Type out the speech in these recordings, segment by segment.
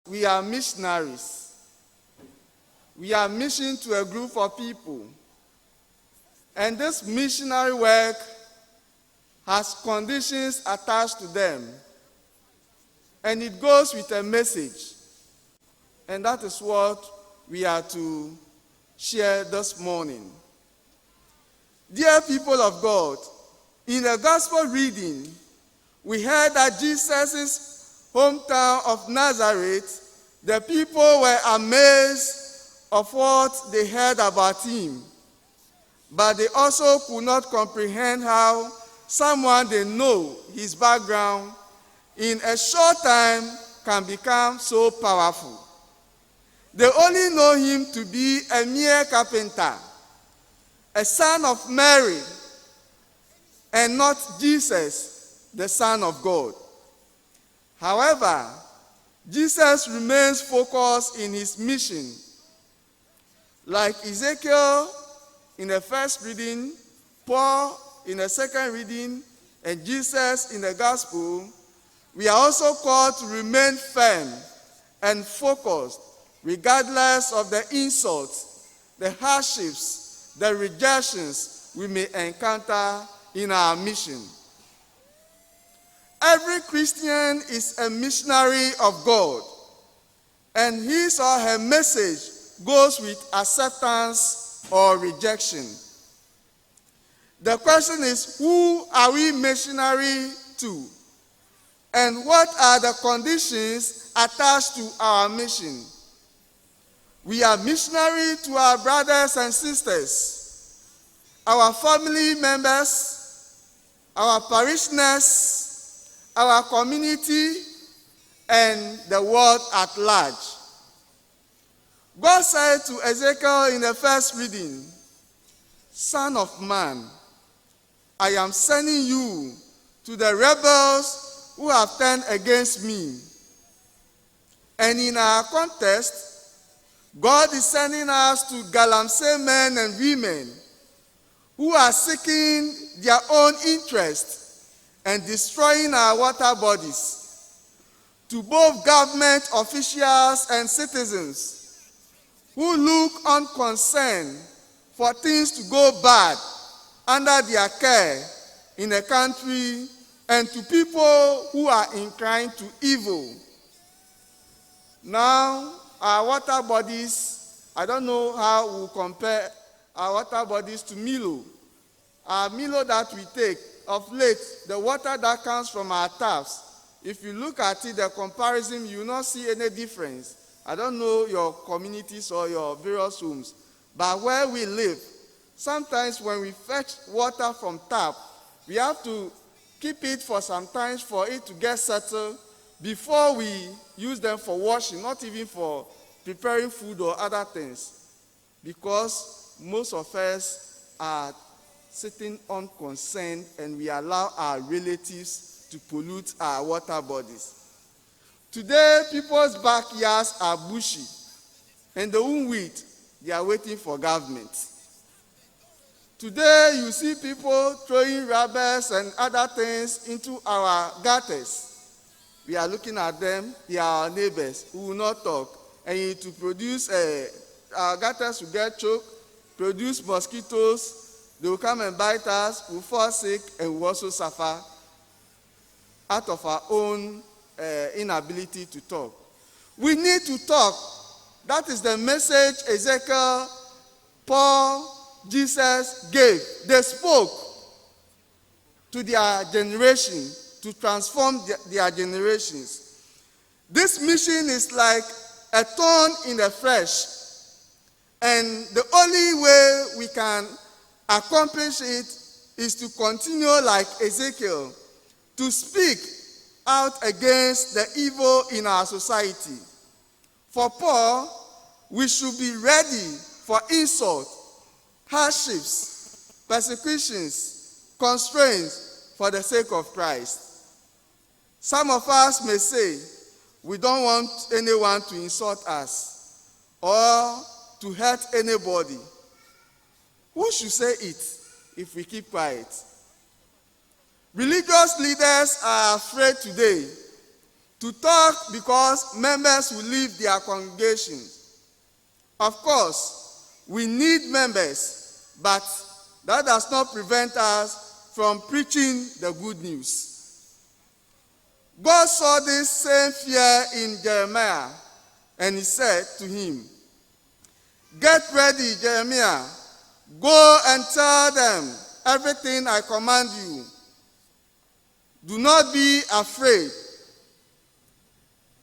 we are missionaries. We are mission to a group of people. And this missionary work has conditions attached to them. And it goes with a message. And that is what we are to share this morning. Dear people of God, in the gospel reading, we heard that Jesus' hometown of Nazareth, the people were amazed of what they heard about him. But they also could not comprehend how someone they know his background in a short time can become so powerful. They only know him to be a mere carpenter, a son of Mary, and not Jesus, the Son of God. However, Jesus remains focused in his mission. Like Ezekiel in the first reading, Paul in the second reading, and Jesus in the gospel, we are also called to remain firm and focused regardless of the insults, the hardships, the rejections we may encounter in our mission. Every Christian is a missionary of God, and his or her message goes with acceptance or rejection. The question is, who are we missionary to? And what are the conditions attached to our mission? We are missionary to our brothers and sisters, our family members, our parishioners, our community, and the world at large. God said to Ezekiel in the first reading, "Son of man, I am sending you to the rebels who have turned against me." And in our context, God is sending us to Galamsey men and women who are seeking their own interest and destroying our water bodies, to both government officials and citizens who look unconcerned for things to go bad under their care in a country, and to people who are inclined to evil. Now, our water bodies, I don't know how we'll compare our water bodies to Milo. Our Milo that we take, of late, the water that comes from our taps, if you look at it, the comparison, you will not see any difference. I don't know your communities or your various homes, but where we live, sometimes when we fetch water from tap, we have to keep it for some time for it to get settled before we use them for washing, not even for preparing food or other things, because most of us are sitting unconcerned and we allow our relatives to pollute our water bodies. Today, people's backyards are bushy, and the weed, they are waiting for government. Today, you see people throwing rubbers and other things into our gutters. We are looking at them, they are our neighbors who will not talk. And to produce, our gutters will get choked, produce mosquitoes, they will come and bite us, we'll fall sick, and we'll also suffer out of our own inability to talk. We need to talk. That is the message Ezekiel, Paul, Jesus gave. They spoke to their generation to transform their generations. This mission is like a thorn in the flesh, and the only way we can accomplish it is to continue like Ezekiel, to speak out against the evil in our society. For Paul, we should be ready for insult, hardships, persecutions, constraints for the sake of Christ. Some of us may say, we don't want anyone to insult us or to hurt anybody. Who should say it if we keep quiet? Religious leaders are afraid today to talk because members will leave their congregation. Of course, we need members, but that does not prevent us from preaching the good news. God saw this same fear in Jeremiah, and he said to him, "Get ready, Jeremiah. Go and tell them everything I command you. Do not be afraid."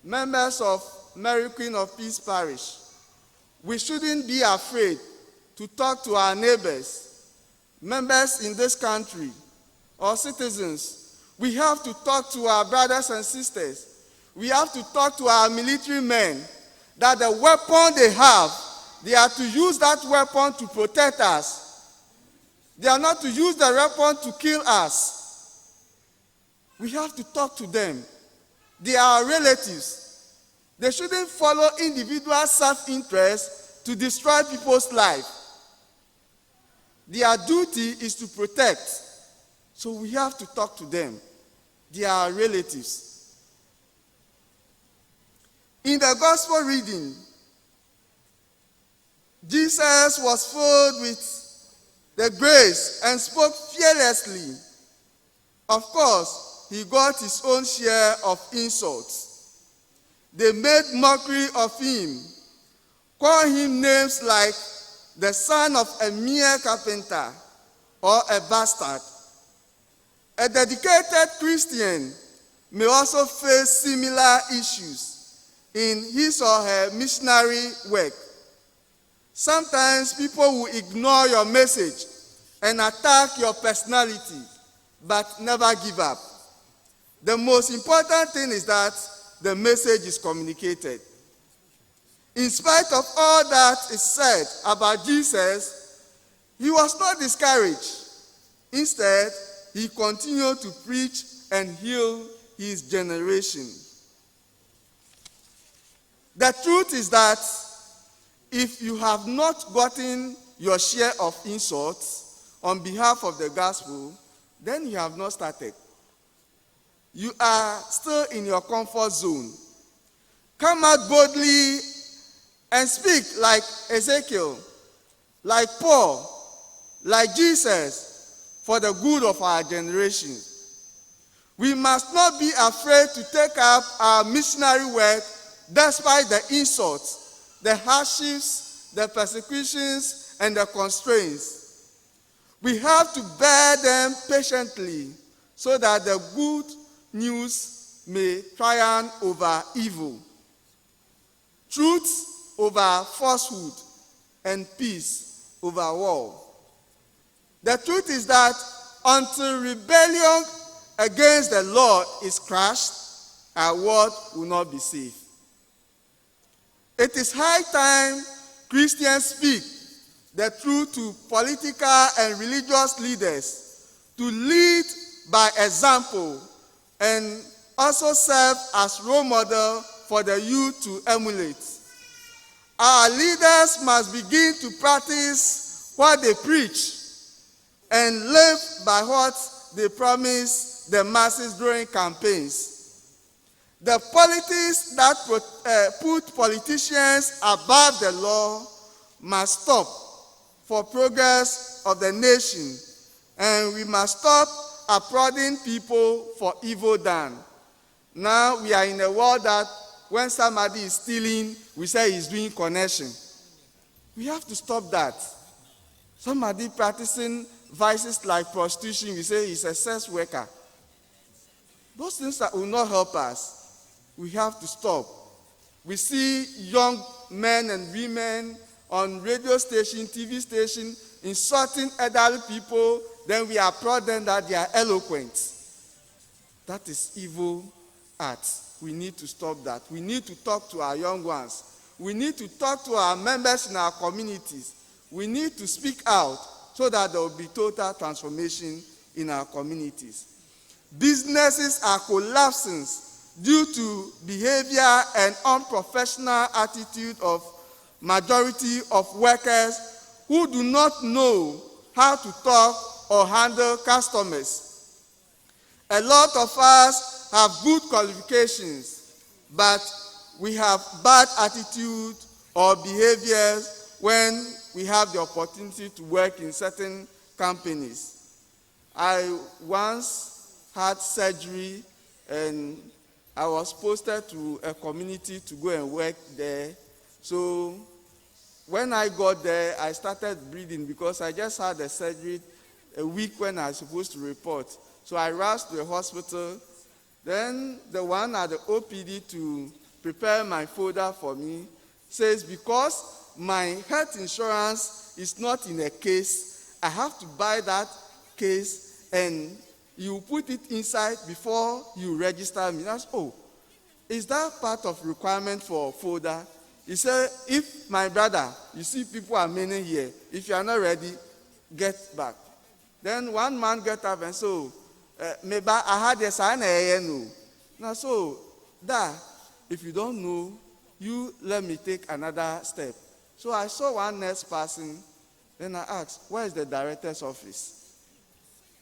Members of Mary Queen of Peace Parish, we shouldn't be afraid to talk to our neighbors, members in this country, or citizens. We have to talk to our brothers and sisters. We have to talk to our military men that the weapon they have, they are to use that weapon to protect us. They are not to use the weapon to kill us. We have to talk to them. They are our relatives. They shouldn't follow individual self-interest to destroy people's life. Their duty is to protect. So we have to talk to them. They are our relatives. In the gospel reading, Jesus was filled with the grace and spoke fearlessly. Of course, he got his own share of insults. They made mockery of him, called him names like the son of a mere carpenter or a bastard. A dedicated Christian may also face similar issues in his or her missionary work. Sometimes people will ignore your message and attack your personality, but never give up. The most important thing is that the message is communicated. In spite of all that is said about Jesus, he was not discouraged. Instead, he continued to preach and heal his generation. The truth is that if you have not gotten your share of insults on behalf of the gospel, then you have not started. You are still in your comfort zone. Come out boldly and speak like Ezekiel, like Paul, like Jesus, for the good of our generation. We must not be afraid to take up our missionary work despite the insults, the hardships, the persecutions, and the constraints. We have to bear them patiently so that the good news may triumph over evil, truth over falsehood, and peace over war. The truth is that until rebellion against the Lord is crushed, our world will not be safe. It is high time Christians speak the truth to political and religious leaders, to lead by example and also serve as role model for the youth to emulate. Our leaders must begin to practice what they preach and live by what they promise the masses during campaigns. The politics that put politicians above the law must stop for progress of the nation, and we must stop applauding people for evil done. Now we are in a world that when somebody is stealing, we say he's doing connection. We have to stop that. Somebody practicing vices like prostitution, we say he's a sex worker. Those things that will not help us. We have to stop. We see young men and women on radio station, TV station, insulting elderly people, then we applaud them that they are eloquent. That is evil art. We need to stop that. We need to talk to our young ones. We need to talk to our members in our communities. We need to speak out so that there will be total transformation in our communities. Businesses are collapsing due to behavior and unprofessional attitude of majority of workers who do not know how to talk or handle customers. A lot of us have good qualifications, but we have bad attitude or behaviors when we have the opportunity to work in certain companies. I once had surgery and I was posted to a community to go and work there. So when I got there, I started bleeding because I just had the surgery a week when I was supposed to report. So I rushed to the hospital. Then the one at the OPD to prepare my folder for me says, because my health insurance is not in a case, I have to buy that case and you put it inside before you register me. That's, oh, is that part of requirement for folder? He said, if my brother, you see people are many here, if you are not ready, get back. Then one man get up and so, maybe I had a sign no. Now so, if you don't know, you let me take another step. So I saw one nurse passing, then I asked, where is the director's office?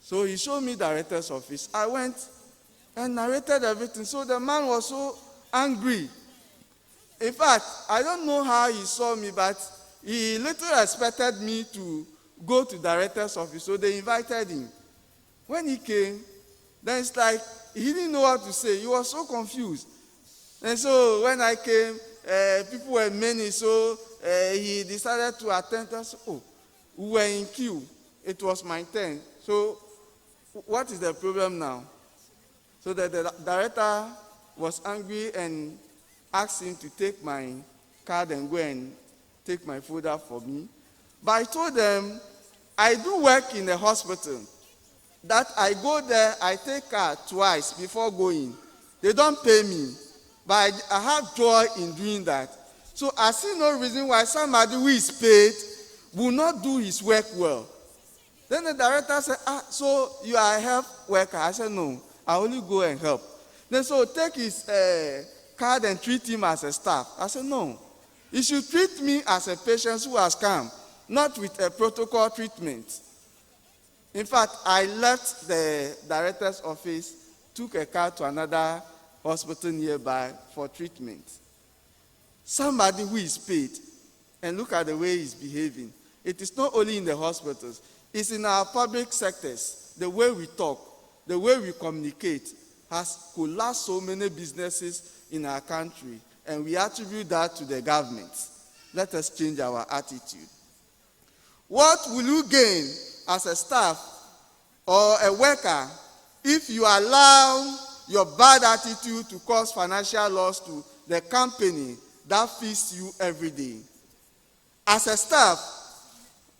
So he showed me director's office. I went and narrated everything. So the man was so angry. In fact, I don't know how he saw me, but he little expected me to go to director's office. So they invited him. When he came, then it's like he didn't know what to say. He was so confused. And so when I came, people were many, so he decided to attend us. Oh, we were in queue. It was my turn. So what is the problem now? So the director was angry and asked him to take my card and go and take my folder for me. But I told them, I do work in the hospital. That I go there, I take card twice before going. They don't pay me. But I have joy in doing that. So I see no reason why somebody who is paid will not do his work well. Then the director said, so you are a health worker? I said, no, I only go and help. Then so take his card and treat him as a staff. I said, no, you should treat me as a patient who has come, not with a protocol treatment. In fact, I left the director's office, took a car to another hospital nearby for treatment. Somebody who is paid, and look at the way he's behaving. It is not only in the hospitals, it's in our public sectors. The way we talk, the way we communicate has collapsed so many businesses in our country, and we attribute that to the government. Let us change our attitude. What will you gain as a staff or a worker if you allow your bad attitude to cause financial loss to the company that feeds you every day? As a staff,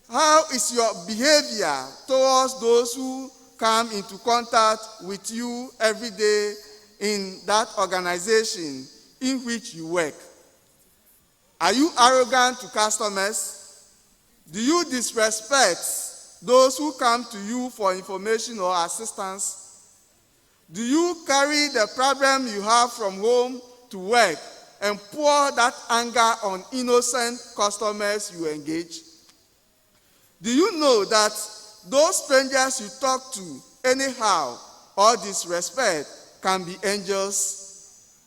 how is your behavior towards those who come into contact with you every day in that organization in which you work? Are you arrogant to customers? Do you disrespect those who come to you for information or assistance? Do you carry the problem you have from home to work and pour that anger on innocent customers you engage? Do you know that those strangers you talk to anyhow or disrespect can be angels?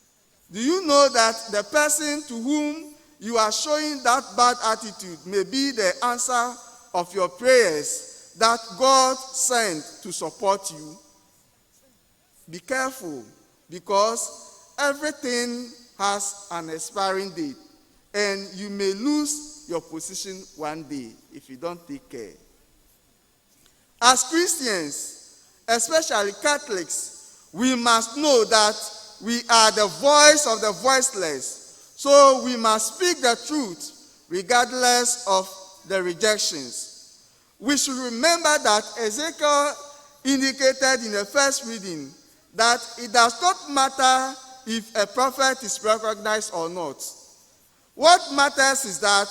Do you know that the person to whom you are showing that bad attitude may be the answer of your prayers that God sent to support you? Be careful, because everything has an expiring date, and you may lose your position one day if you don't take care. As Christians, especially Catholics, we must know that we are the voice of the voiceless, so we must speak the truth regardless of the rejections. We should remember that Ezekiel indicated in the first reading that it does not matter if a prophet is recognized or not. What matters is that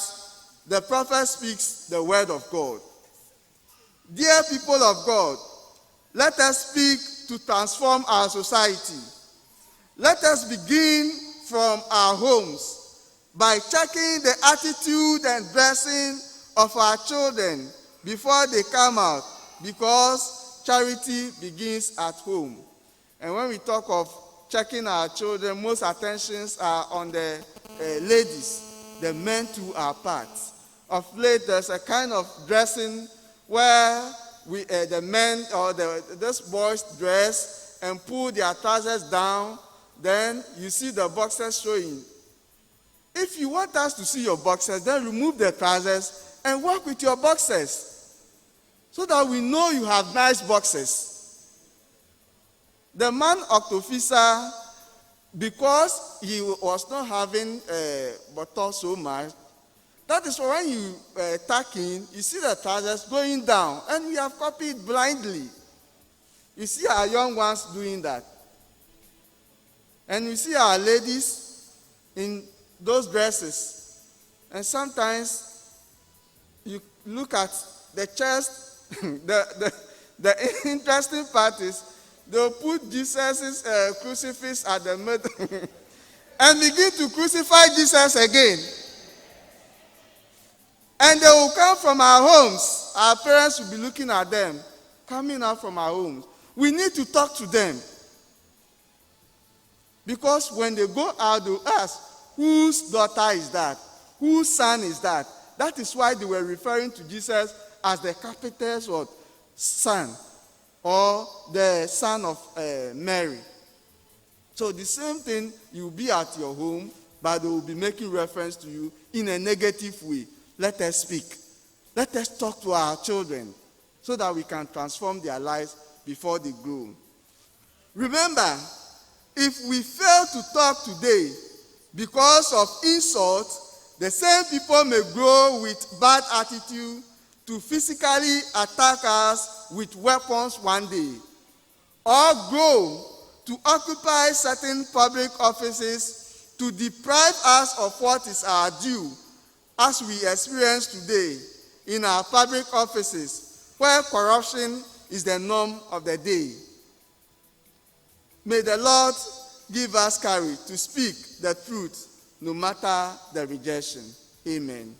the prophet speaks the word of God. Dear people of God, let us speak to transform our society. Let us begin from our homes by checking the attitude and dressing of our children before they come out, because charity begins at home. And when we talk of checking our children, most attentions are on the ladies. The men too are part. Of late, there's a kind of dressing where the men or those boys dress and pull their trousers down. Then you see the boxers showing. If you want us to see your boxers, then remove the trousers and walk with your boxers, so that we know you have nice boxers. The man Octofisa, because he was not having bottle so much, that is why when you tuck in, you see the trousers going down, and we have copied blindly. You see our young ones doing that. And you see our ladies in those dresses. And sometimes you look at the chest, the interesting part is they'll put Jesus' crucifix at the middle and begin to crucify Jesus again. And they will come from our homes. Our parents will be looking at them, coming out from our homes. We need to talk to them. Because when they go out, they'll ask, whose daughter is that? Whose son is that? That is why they were referring to Jesus as the carpenter's son, or the son of Mary. So the same thing, you'll be at your home, but they will be making reference to you in a negative way. Let us speak. Let us talk to our children so that we can transform their lives before they grow. Remember, if we fail to talk today because of insult, the same people may grow with bad attitude to physically attack us with weapons one day, or grow to occupy certain public offices to deprive us of what is our due, as we experience today in our public offices, where corruption is the norm of the day. May the Lord give us courage to speak the truth, no matter the rejection. Amen.